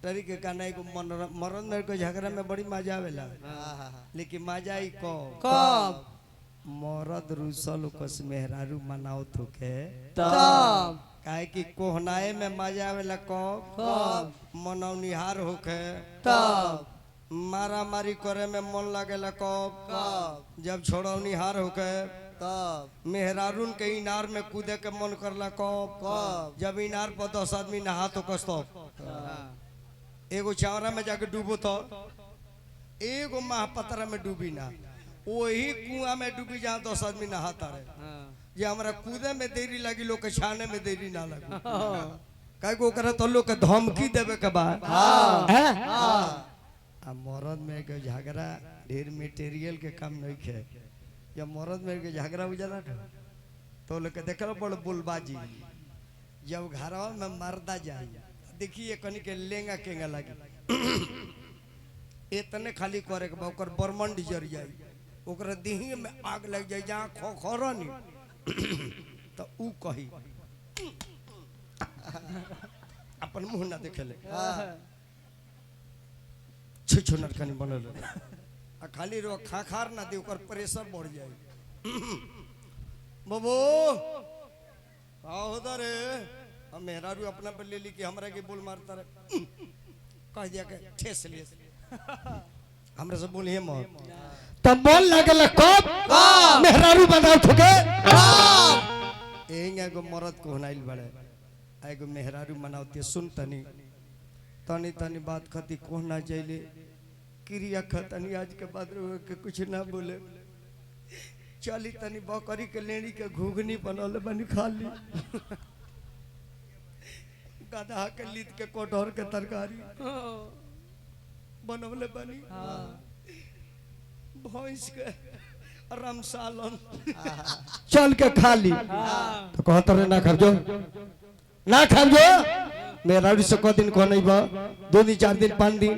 मोटरी के गाना एगो मरद मेरे को झगड़ा में बड़ी मजा आवेला लेकिन मजा आई कब मरद रूसल कस मेहरारू मनाओ तो के तब काहे कि कोहनाए में मजा आवेला कब मनौनिहार होके तब मारा मारी करे में मन लगेला कब जब छोड़ौनिहार होके तब मेहरारून के इनार में कूदे के मन करला कब जब इनार पर 10 आदमी नहा तो कस्तो एगो चावरा में जाके डूबो तो एगो महापतरा में डूबी ना वही कुआं में डूबी जहाँ 10 आदमी नहाता रहे जे हमरा कूदे में देरी लगी लोग के छाने में देरी ना लगी कई को करे तो लोग के धमकी देवे के बाद आ मरद में के झगड़ा ढेर मटेरियल के काम नहीं खे जब मरद में के झगड़ा हो जाला तो लोग के देखल बड़ बुलबाजी जब घरवा में मरदा जाए देखिए कनी के लेंगा केंगा लगी इतने खाली करे के ओकर बरमंड जर जाई ओकर देही में आग लग जाए जहाँ खोखरनी तो ऊ कही अपन मुंह ना देखेले छुछु नरकनी बनल आ खाली रो खाखार ना दे ओकर प्रेशर बढ़ जाए बाबू आओ रे हम मेहरारू अपना पे ले ली कि हमरा के बोल मारता रे कह दिया के ठेस लिए हमरा से बोलिए मत तब बोल लगल कब मेहरारू बनाओ ठुके एंगे एगो मरद को हनाइल बड़े एगो मेहरारू मनावते सुन तनी तनी तनी बात खती कोहना जाइले क्रिया खतनी आज के बाद के कुछ ना बोले चली तनी बकरी के लेनी के घुगनी बनल बनी खा ली गधा के लीद के कोटहर के तरकारी बनवले बनी भैंस के रमसालन चल के खा ली तो कहता रे ना खर्जो ना खर्जो मेहरारू से को दिन को नहीं बा 2 दिन 4 दिन 5 दिन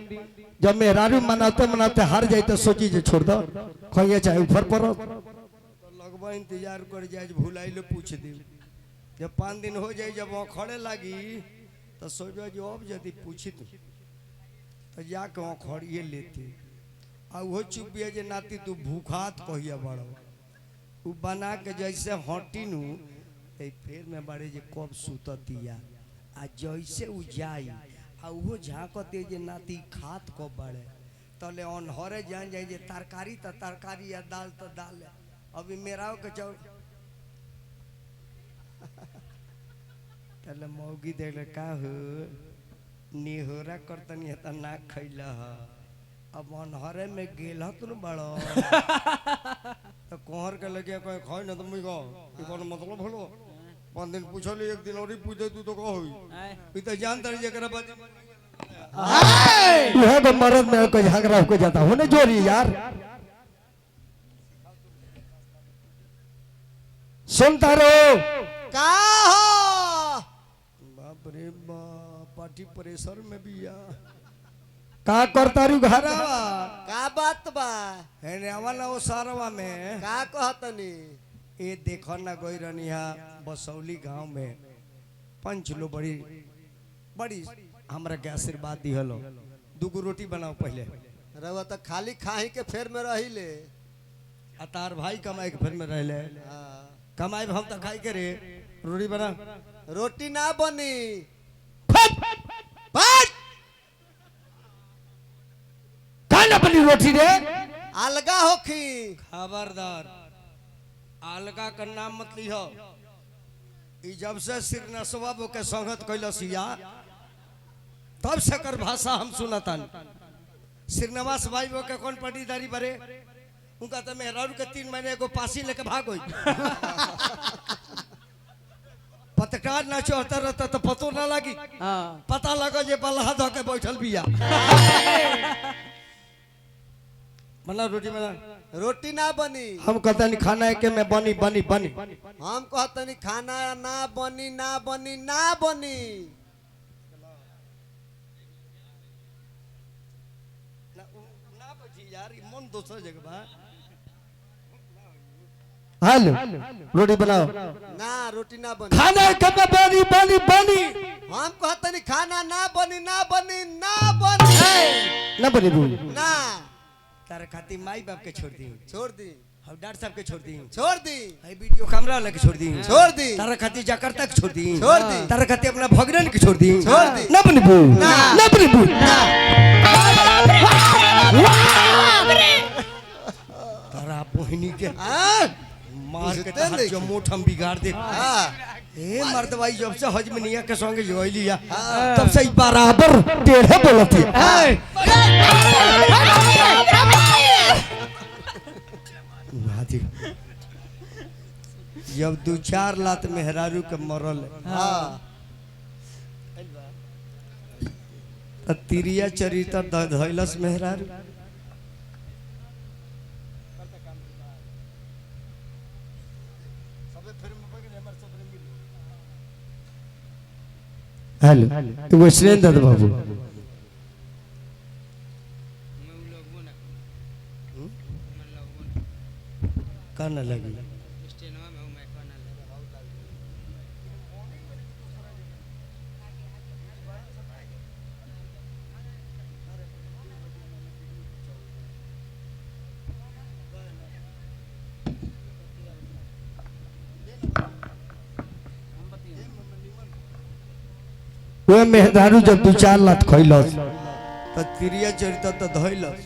जब मेहरारू मनाते मनाते हार जाए तो सोची जे छोड़ दो खोइए चाहे ऊपर पड़ो तो लगभग इंतजार कर जाए भुलाई लो पूछ दे जब 5 दिन हो जाए जब वो खड़े लगी तो सोचो जो अब यदि पूछी तो जाके वहाँ खड़िए लेती आ वो चुप जे नाती तू भूखात कहिया बड़ो उ बना के जैसे हटी नु फिर में बड़े जे कब सुततिया आ जैसे उ जाई आ वो झांकते जे नाती खात को बड़े तले अनहरे जान जाए जे तरकारी तो तरकारी या दाल तो दाल अभी मेराओ के चौ तले मौगी देले का हो निहोरा करतनी त ना खैला ह अब अनहरे में गेल तुम बड़ो तो कोहर के लगे कोई खाई ना तुम को कौन मतलब भलो 5 दिन पूछली 1 दिन और ही पूछे तू तो कहो तो जानता रही जरा बात यह तो मर्द में कोई झगड़ा हो जाता होने जोरी यार सुनता रहो का हो बाप रे बाप पार्टी प्रेशर में भी या का करता रू घरवा का बात बा है आवाला वो सारवा में का कहतनी ये देखो ना गोई रनिया बसौली गांव में पंच लो बड़ी बड़ी हमरा के आशीर्वाद दिहलो 2 रोटी बनाओ पहले रवा तो खाली खाही के फेर में रही ले अतार भाई कमाई के फेर में रहले कमाई हम तो खाई के रे रोटी बना रोटी ना बनी खाना बनी रोटी रे अलगा होखी खबरदार अलगा का नाम मत लिहो ई जब से सिरनसवा के संगत कैलसिया तब से कर भाषा हम सुनतन सिरनवास भाई वो के कौन पटीदारी बरे उनका तो मेहरारू के 3 महीने को पासी लेके भाग गई पत्रकार ना चढ़ता रहता तो पतो ना लगी पता लगा जे बल्हा धो के बैठल बिया बना रोटी बना रोटी ना बनी हम कहते नहीं खाना है के मैं बनी बनी बनी हम कहतनी खाना ना बनी ना बनी ना बनी ना बची यार मन दूसरा जगह बा हेलो रोटी बनाओ ना रोटी ना बनी खाना कब बनी बनी बनी हम कहते नहीं खाना ना बनी ना बनी ना बनी ना बनी बू ना तार खाती माई बाप के छोड़ दी छोड़ दी हम डॉक्टर साहब के छोड़ दी छोड़ दी है वीडियो कैमरा वाला के छोड़ दी छोड़ दी तारा खाती जकार्ता के छोड़ दी छोड़ दी तारा खाती अपना भगनन के छोड़ दी छोड़ दी ना बनी बू ना बनी बू तारा बहनी के मार के तहार जो मोट हम बिगाड़ दे ए मर्दवाई जब से हज में निया के संगे जोई लिया तब से बराबर टेढ़े बोलत है जब 2-4 लात मेहरारू के मरल तिरिया चरित्र धैलस मेहरारू हेलो तो वो सुरेंद्र बाबू करने लगी वे मेहदारू जब 2-4 लात खैलस तो तिरिया चरित्र तो धैलस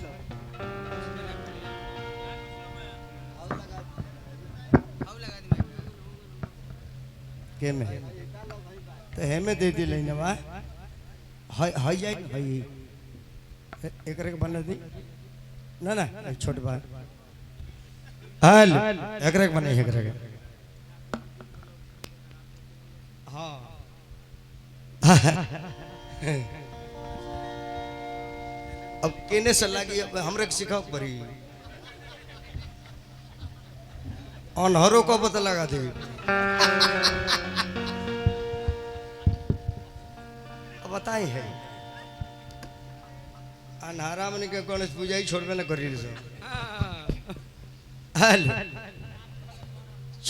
के में तो हेमे दे दी लेने बा हाय जाए हाय एकरे के बना दी ना ना छोट बा हाल एकरे के बने एकरे के हां अब केने से लगी अब हमरे के सिखाओ पड़ी अनहरों को पता लगा दे अब बताई है अनहारा मन के गणेश पूजा ही छोड़बे ना करी रे हेलो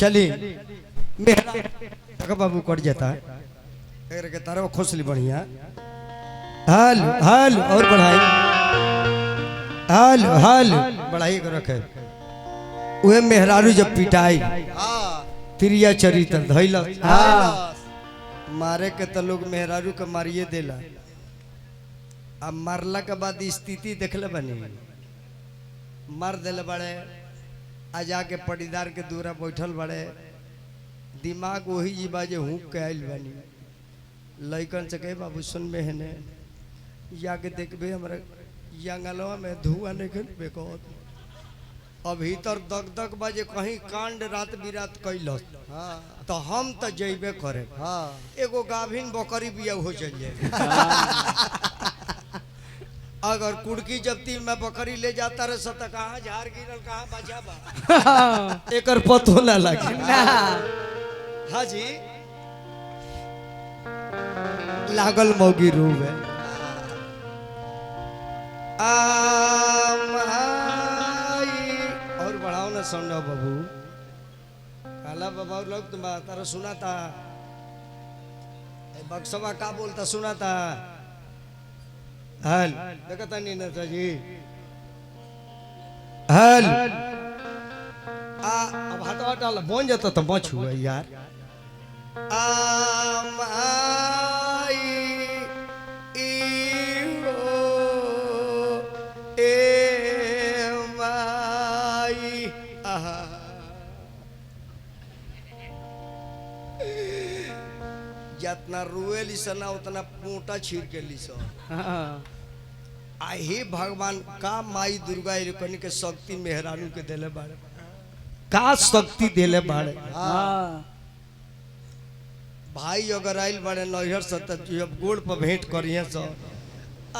चली मेरा बाबू कट जाता है के तारा खोसली बढ़िया हाल हाल और बढ़ाई हाल हाल बढ़ाई को रखे वे मेहरारू जब पिटाई तिरिया चरित्र धैल मारे के तो लोग मेहरारू के मारिए देला अब मारला के बाद स्थिति देखले बनी मार देले बड़े आ जाके पटीदार के दूरा बैठल बड़े दिमाग वही जी बाजे हूँ के आयल बनी लइकन से कहे बाबू सुनबे है ने जाके देखबे हमरा जंगलवा में धुआं निकलबे को अब भीतर दग दग बाजे कहीं कांड रात बिरात कैलस तो हम तो जइबे करे एगो गाभिन बकरी बिया हो जाइए अगर कुड़की जब्ती में बकरी ले जाता रहे सो तो कहाँ झाड़ गिरल कहाँ बचा बा एकर पतो ना लगे हाँ जी लागल मौगी रूब है और बढ़ाओ ना सुनो बाबू काला बाबा लोग तुम तारा सुना था बक्सवा का बोलता सुना था हल देखता नहीं ना जी हल अब हाथ डाल बन जाता तो बच हुआ यार जितना रुए लिसना उतना पोटा छीर के लिस हे भगवान का माई दुर्गा कनी के शक्ति मेहरानू के देले बाड़े का शक्ति देले बाड़े भाई अगर आइल बड़े नैहर से जब गोड़ पर भेंट करिए सो आ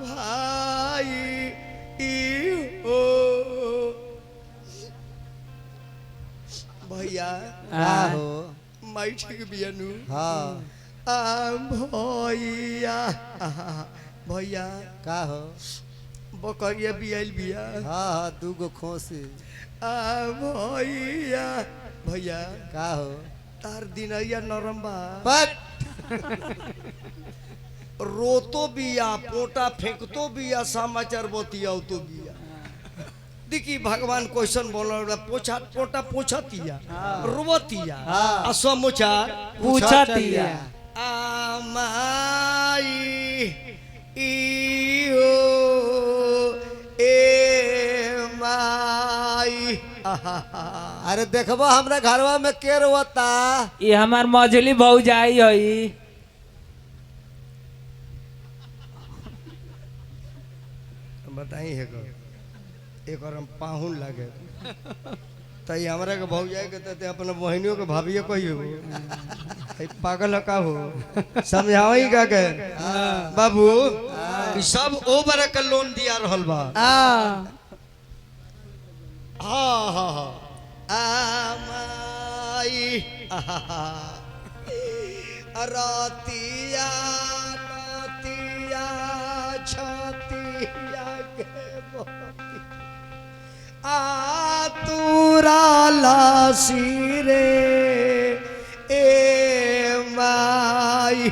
भाई ओ भैया हो माई ठीक बियानू हाँ भैया भैया का हो बकरिया भी आइल बिया हाँ हाँ दूगो खोसी आ भैया भैया का हो तार दिनैया नरम बा बट रोतो बिया पोटा फेंकतो बिया समाचार बतिया तो बिया देखी भगवान क्वेश्चन बोल पोछा पोटा पोछतिया रोबतिया आ समाचार पूछतिया आमाई इयो ए माई अरे देखबो हमरा घरवा में के रोता ये हमार मझली भौजाई हई बताई है एक और हम पाहुन लगे तई हमरा के भौजाई के ते अपने बहनियों के भाभियो कहियो ई पागल है का हो समझावई का के बाबू ई सब ओवर के लोन दिया रहल बा हाँ हाँ हाँ आमाई रतिया रतिया छतिया के मोती आतुरा लासी रे ए माई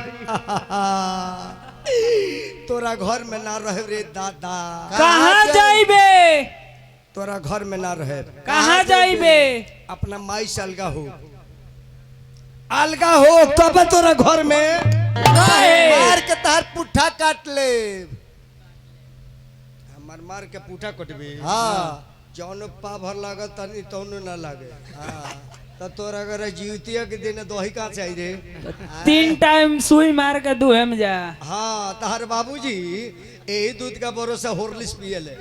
तोरा घर में ना रहे रे दादा कहाँ जाइबे तोरा घर में ना रहे कहाँ जाइबे अपना माई से अलगा हो तब तोरा घर में मार के तार पुट्ठा काट ले हमार मार के पूठा कटबे हाँ जौन पा भर लागत तनी तौनो ना लागे तो तोरा अगर जीवतिया के दिन दही का चाहिए रे 3 टाइम सुई मार के दुहे में जा हाँ तार बाबूजी यही दूध का भरोसा हॉर्लिक्स पियले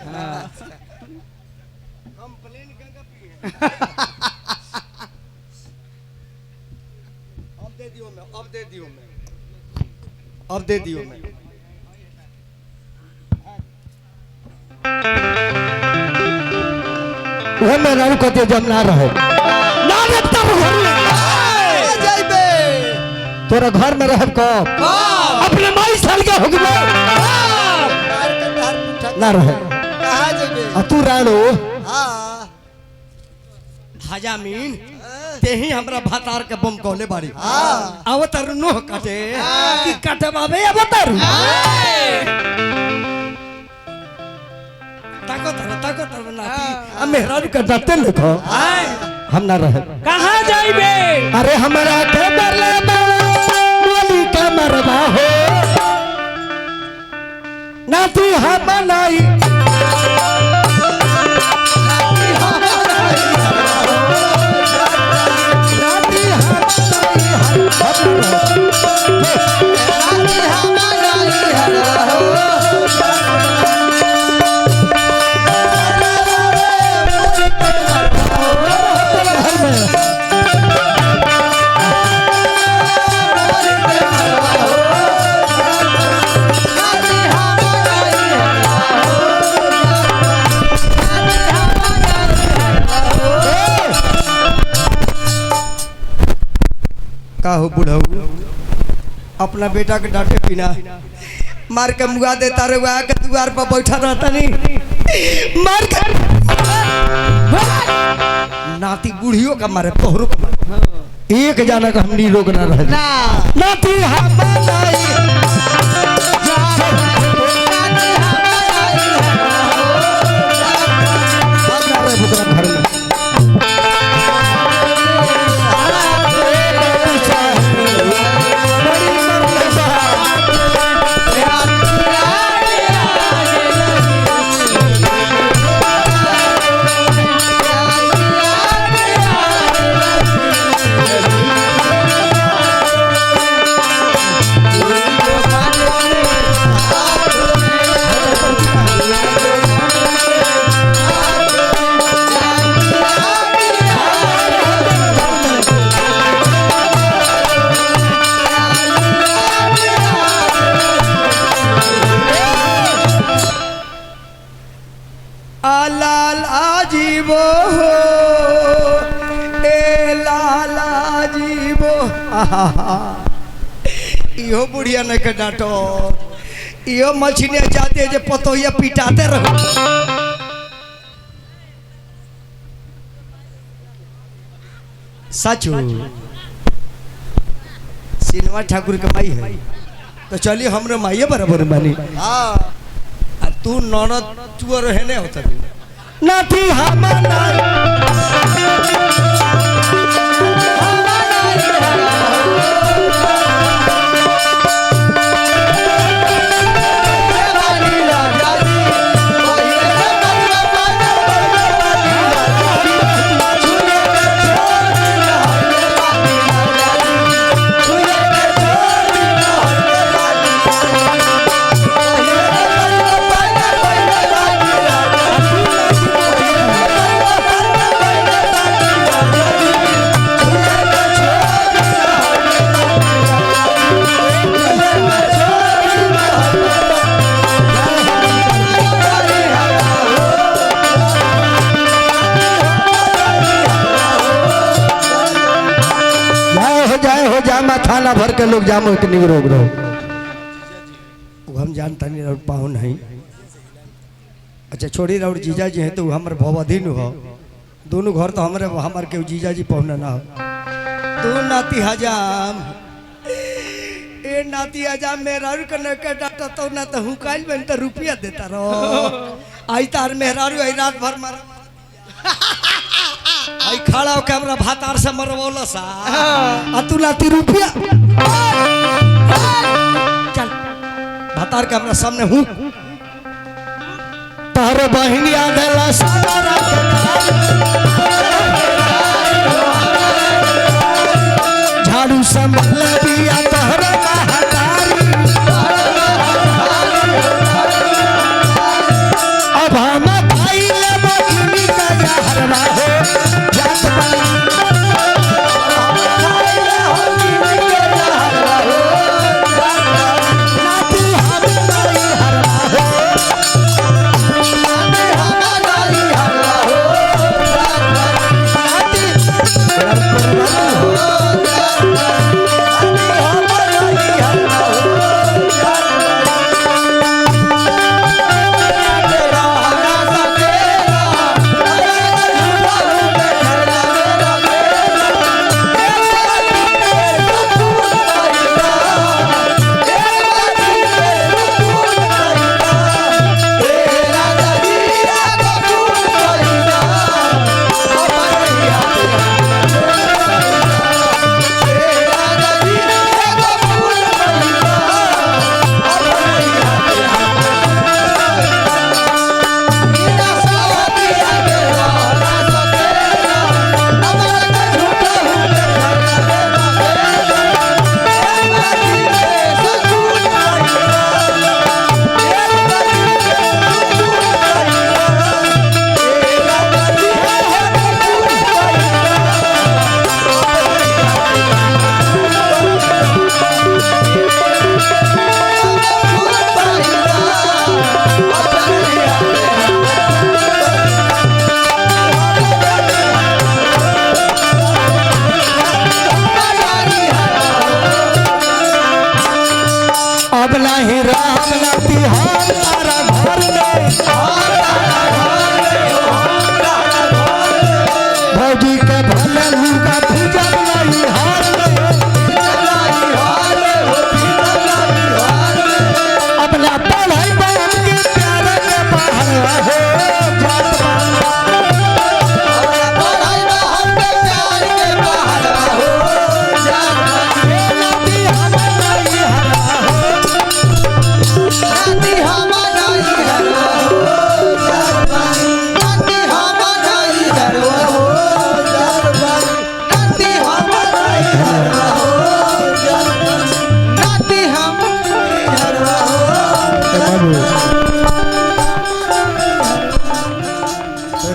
कंप्लेन गंगा पिए अब दे दियो मैं अब दे दियो मैं अब दे दियो मैं वो मेरा को दे जम ना रहे ना रखता घर में जाइबे तोरा घर में रह को अपने माई साल के हो गए मार के तार पुट्ठा ना रहे कहाँ जाइबे आ तू राणो हाँ हजामीन ते ही हमरा भातार के बम कहले बाड़ी हाँ। अवतार नोह काटे कि काटे बाबे अवतार ताको तर नाती आ मेहरारू के डटे लिखो हम ना रहे कहाँ जाइबे अरे हमरा के डरले बोली के मरवा हो नाती हम नहीं का हो बुढ़ऊ अपना बेटा के डांटे पीना मार के मुआ देता रे वहाँ के द्वार पर बैठा रहता नहीं मार के नाती बुढ़ियों का मारे तोहरों का मारे एक जाना का हमनी लोग ना रहे नाती हम घर में लाल आजीबो हो ए लाल आजीबो इहो बुढ़िया न के डांटो यो मछली जाते जे पतोया पिटाते रहो सच सिनेमा ठाकुर के माई है तो चलिए हमरे माइये बराबर मानी हाँ तू ननद चुअर है नहीं होता नाती हमारा थाना भर के लोग जामो के नहीं रोक रहो वो हम जानता नहीं और पाहुन नहीं अच्छा छोड़ी रहो जीजा जी हैं तो हमारे भवधीन हो दोनों घर तो हमारे के जीजा जी पहुना ना हो तू नाती हजाम ए नाती हजाम मेहरारू के डाटा तो ना तो हुकाइल में तो रुपया देता रहो आई तार मेहरारू आई रात भर मार आई खड़ा हो कैमरा भातार से मरवोला सा तू लाती रुपया चल भातार कैमरा सामने हूँ तारे बहिनी आधेला सारा झाड़ू संभल दिया तोहरे अब हम भाई ले बहिनी का जहरवा हो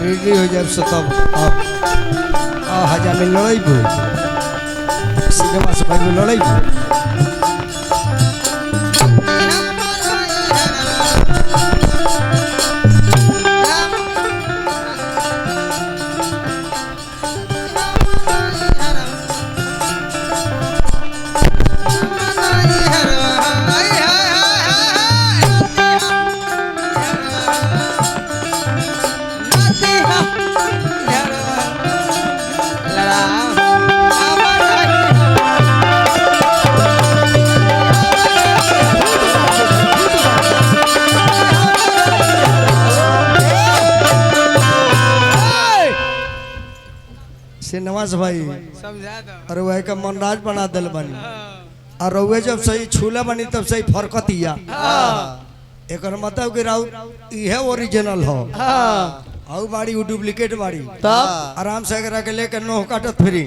रेडी हो जाए से तब हजार में लड़ाई सिनेमा से भाई में लड़ाई श्रीनिवास भाई समझा दो अरे वह का मनराज बना दिल बनी और रउए जब सही छूला बनी तब सही फरकतिया एक मतलब कि राउ इहे ओरिजिनल हो आउ बाड़ी डुप्लीकेट बाड़ी तब आराम से एकरा के लेके नोह काटत फिरी